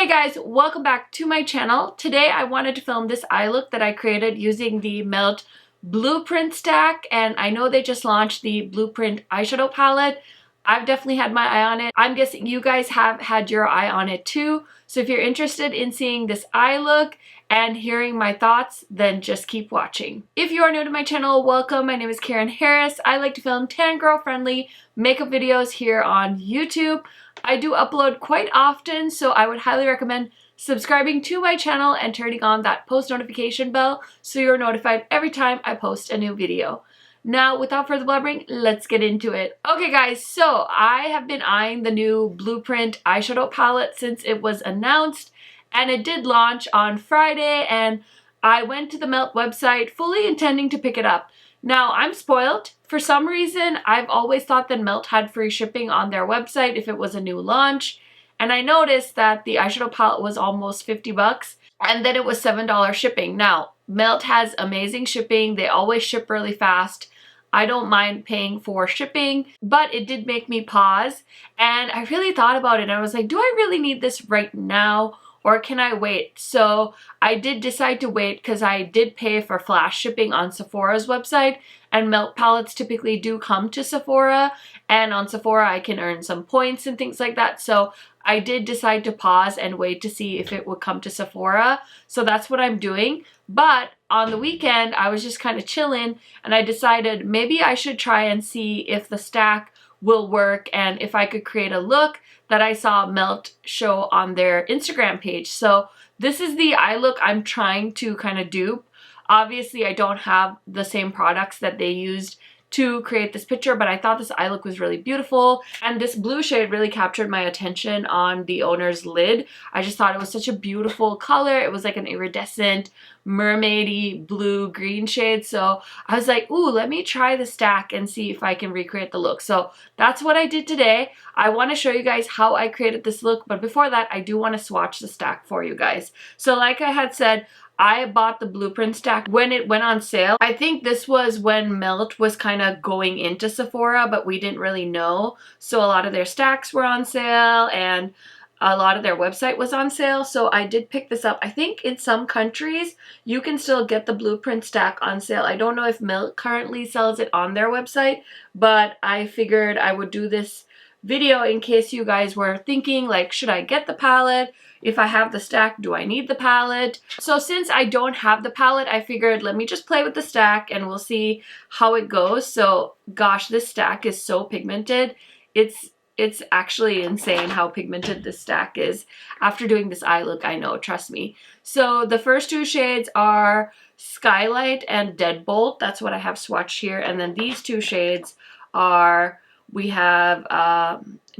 Hey guys, welcome back to my channel. Today I wanted to film this eye look that I created using the Melt Blueprint stack, and I know they just launched the Blueprint eyeshadow palette. I've definitely had my eye on it. I'm guessing you guys have had your eye on it too. So if you're interested in seeing this eye look and hearing my thoughts, then just keep watching. If you are new to my channel, welcome. My name is Karen Harris. I like to film tan girl friendly makeup videos here on YouTube. I do upload quite often, so I would highly recommend subscribing to my channel and turning on that post notification bell so you're notified every time I post a new video. Now, without further blabbering, let's get into it. Okay guys, so I have been eyeing the new Blueprint eyeshadow palette since it was announced, and it did launch on Friday, and I went to the Melt website fully intending to pick it up. Now, I'm spoiled. For some reason, I've always thought that Melt had free shipping on their website if it was a new launch, and I noticed that the eyeshadow palette was almost 50 bucks, and then it was $7 shipping. Now, Melt has amazing shipping. They always ship really fast. I don't mind paying for shipping, but it did make me pause, and I really thought about it. I was like, do I really need this right now, or can I wait? So I did decide to wait because I did pay for flash shipping on Sephora's website, and Melt palettes typically do come to Sephora, and on Sephora I can earn some points and things like that. So I did decide to pause and wait to see if it would come to Sephora. So that's what I'm doing. But on the weekend, I was just kind of chilling, and I decided maybe I should try and see if the stack will work and if I could create a look that I saw Melt show on their Instagram page. So this is the eye look I'm trying to kind of dupe. Obviously, I don't have the same products that they used to create this picture, but I thought this eye look was really beautiful, and this blue shade really captured my attention on the owner's lid. I just thought it was such a beautiful color. It was like an iridescent mermaidy blue green shade, so I was like, ooh, let me try the stack and see if I can recreate the look. So that's what I did today. I want to show you guys how I created this look, but before that I do want to swatch the stack for you guys. So like I had said, I bought the Blueprint stack when it went on sale. I think this was when Melt was kind of going into Sephora, but we didn't really know. So a lot of their stacks were on sale, and a lot of their website was on sale. So I did pick this up. I think in some countries you can still get the Blueprint stack on sale. I don't know if Melt currently sells it on their website, but I figured I would do this video in case you guys were thinking like, should I get the palette? If I have the stack, do I need the palette? So since I don't have the palette, I figured let me just play with the stack and we'll see how it goes. So gosh, this stack is so pigmented. It's actually insane how pigmented this stack is. After doing this eye look, I know, trust me. So the first two shades are Skylight and Deadbolt. That's what I have swatched here. And then these two shades are, we have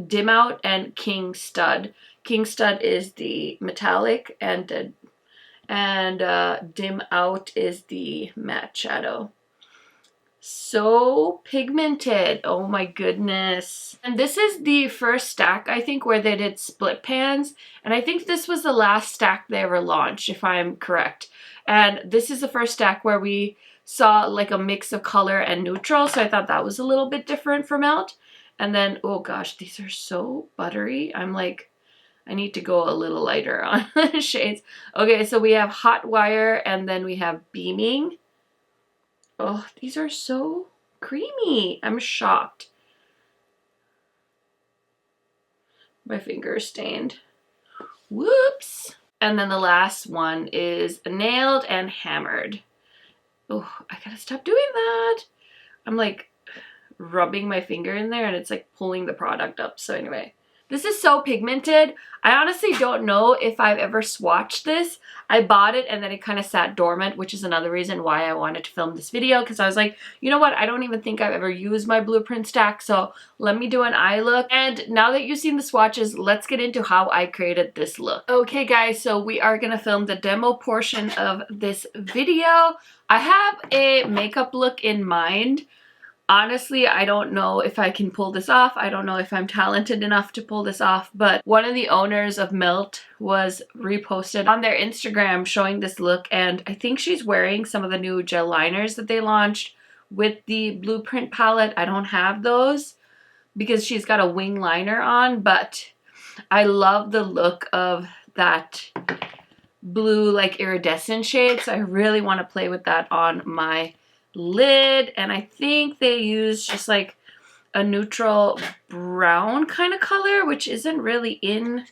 Dim Out and King Stud. King Stud is the metallic, and Dim Out is the matte shadow. So pigmented. Oh my goodness. And this is the first stack, I think, where they did split pans. And I think this was the last stack they ever launched, if I'm correct. And this is the first stack where we saw like a mix of color and neutral. So I thought that was a little bit different from Melt. And then, oh gosh, these are so buttery. I'm like, I need to go a little lighter on the shades. Okay, so we have Hot Wire, and then we have Beaming. Oh, these are so creamy. I'm shocked. My finger is stained. Whoops. And then the last one is Nailed and Hammered. Oh, I gotta stop doing that. I'm like rubbing my finger in there and it's like pulling the product up. So anyway, this is so pigmented. I honestly don't know if I've ever swatched this. I bought it and then it kind of sat dormant, which is another reason why I wanted to film this video, because I was like, you know what? I don't even think I've ever used my Blueprint stack, so let me do an eye look. And now that you've seen the swatches, let's get into how I created this look. Okay guys, so we are gonna film the demo portion of this video. I have a makeup look in mind. Honestly, I don't know if I can pull this off. I don't know if I'm talented enough to pull this off, but one of the owners of Melt was reposted on their Instagram showing this look, and I think she's wearing some of the new gel liners that they launched with the Blueprint palette. I don't have those because she's got a wing liner on, but I love the look of that blue like iridescent shade, so I really want to play with that on my lid. And I think they use just like a neutral brown kind of color, which isn't really in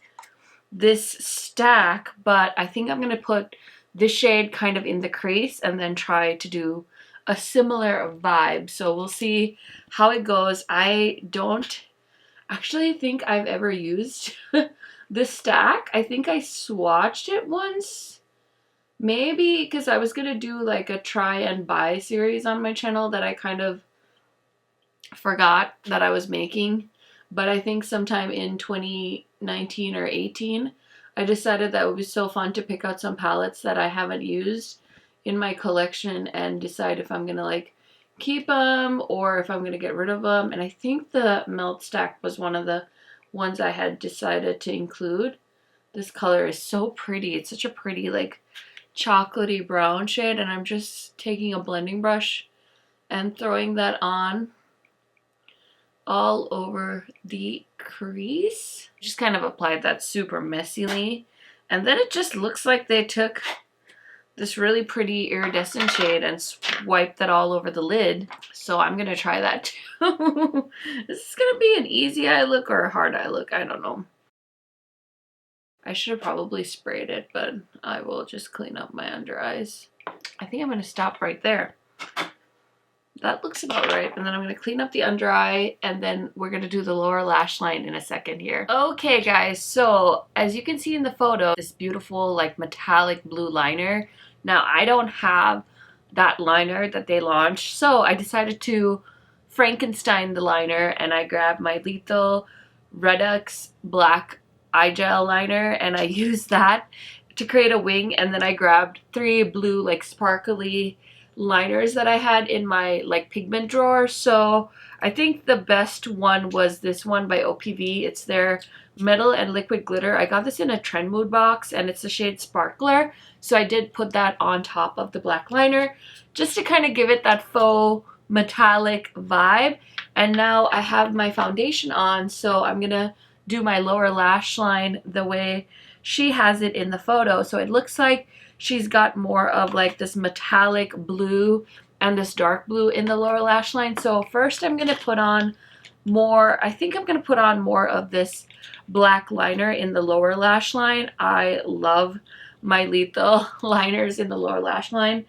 this stack, but I think I'm going to put this shade kind of in the crease and then try to do a similar vibe. So we'll see how it goes. I don't actually think I've ever used this stack. I think I swatched it once, maybe because I was going to do like a try and buy series on my channel that I kind of forgot that I was making. But I think sometime in 2019 or 18, I decided that it would be so fun to pick out some palettes that I haven't used in my collection and decide if I'm going to like keep them or if I'm going to get rid of them. And I think the Melt Stack was one of the ones I had decided to include. This color is so pretty. It's such a pretty like chocolatey brown shade, and I'm just taking a blending brush and throwing that on all over the crease. Just kind of applied that super messily, and then it just looks like they took this really pretty iridescent shade and swiped that all over the lid. So I'm gonna try that too. This is gonna be an easy eye look or a hard eye look, I don't know. I should have probably sprayed it, but I will just clean up my under eyes. I think I'm gonna stop right there. That looks about right. And then I'm going to clean up the under eye, and then we're going to do the lower lash line in a second here. Okay guys, so as you can see in the photo, this beautiful like metallic blue liner. Now I don't have that liner that they launched, so I decided to Frankenstein the liner, and I grabbed my Lethal Redux black eye gel liner and I used that to create a wing. And then I grabbed 3 blue like sparkly liners that I had in my like pigment drawer. So I think the best one was this one by OPV. It's their metal and liquid glitter. I got this in a Trend Mood box and it's the shade Sparkler. So I did put that on top of the black liner just to kind of give it that faux metallic vibe. And now I have my foundation on, so I'm gonna do my lower lash line the way she has it in the photo. So it looks like she's got more of like this metallic blue and this dark blue in the lower lash line. So first I'm going to put on more, I think I'm going to put on more of this black liner in the lower lash line. I love my Lethal liners in the lower lash line.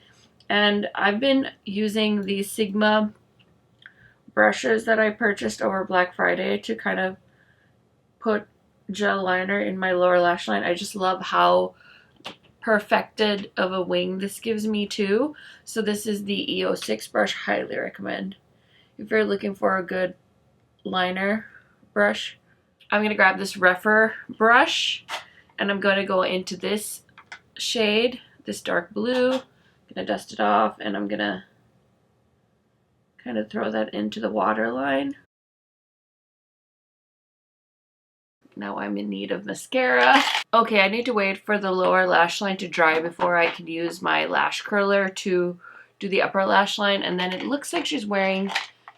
And I've been using these Sigma brushes that I purchased over Black Friday to kind of put gel liner in my lower lash line. I just love how perfected of a wing this gives me too. So this is the EO6 brush. Highly recommend if you're looking for a good liner brush. I'm going to grab this Refer brush and I'm going to go into this shade, this dark blue. I'm going to dust it off and I'm going to kind of throw that into the waterline. Now I'm in need of mascara. Okay, I need to wait for the lower lash line to dry before I can use my lash curler to do the upper lash line. And then it looks like she's wearing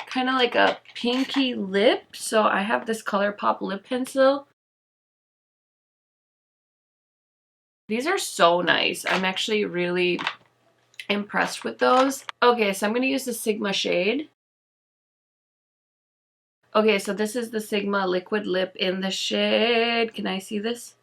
kind of like a pinky lip. So I have this ColourPop lip pencil. These are so nice. I'm actually really impressed with those. Okay, so I'm going to use the Sigma shade. Okay, so this is the Sigma liquid lip in the shade, can I see this?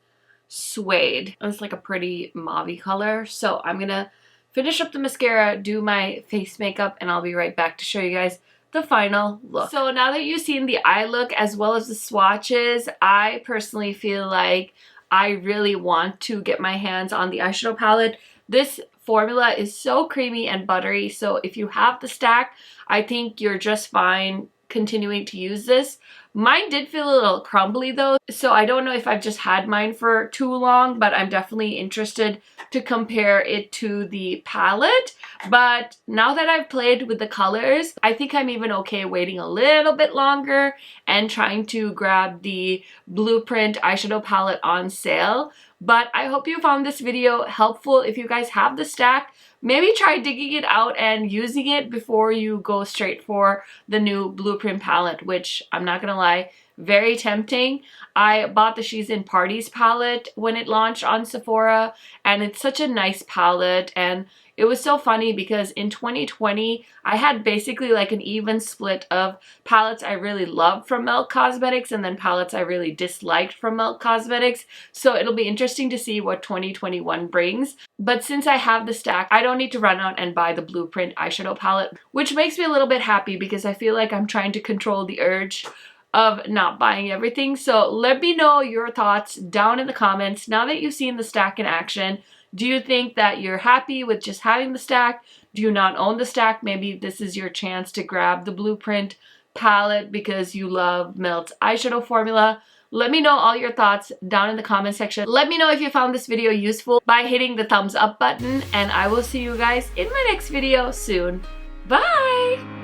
Suede. It's like a pretty mauve color. So I'm gonna finish up the mascara, do my face makeup, and I'll be right back to show you guys the final look. So now that you've seen the eye look as well as the swatches, I personally feel like I really want to get my hands on the eyeshadow palette. This formula is so creamy and buttery, so if you have the stack, I think you're just fine continuing to use this. Mine did feel a little crumbly though, so I don't know if I've just had mine for too long, but I'm definitely interested to compare it to the palette. But now that I've played with the colors, I think I'm even okay waiting a little bit longer and trying to grab the Blueprint eyeshadow palette on sale. But I hope you found this video helpful. If you guys have the stack, maybe try digging it out and using it before you go straight for the new Blueprint palette, which I'm not gonna lie, very tempting. I bought the She's in Parties palette when it launched on Sephora, and it's such a nice palette. And it was so funny because in 2020, I had basically like an even split of palettes I really loved from Melt Cosmetics and then palettes I really disliked from Melt Cosmetics. So it'll be interesting to see what 2021 brings. But since I have the stack, I don't need to run out and buy the Blueprint eyeshadow palette, which makes me a little bit happy because I feel like I'm trying to control the urge of not buying everything. So let me know your thoughts down in the comments. Now that you've seen the stack in action, do you think that you're happy with just having the stack? Do you not own the stack? Maybe this is your chance to grab the Blueprint palette because you love Melt's eyeshadow formula. Let me know all your thoughts down in the comment section. Let me know if you found this video useful by hitting the thumbs up button, and I will see you guys in my next video soon. Bye!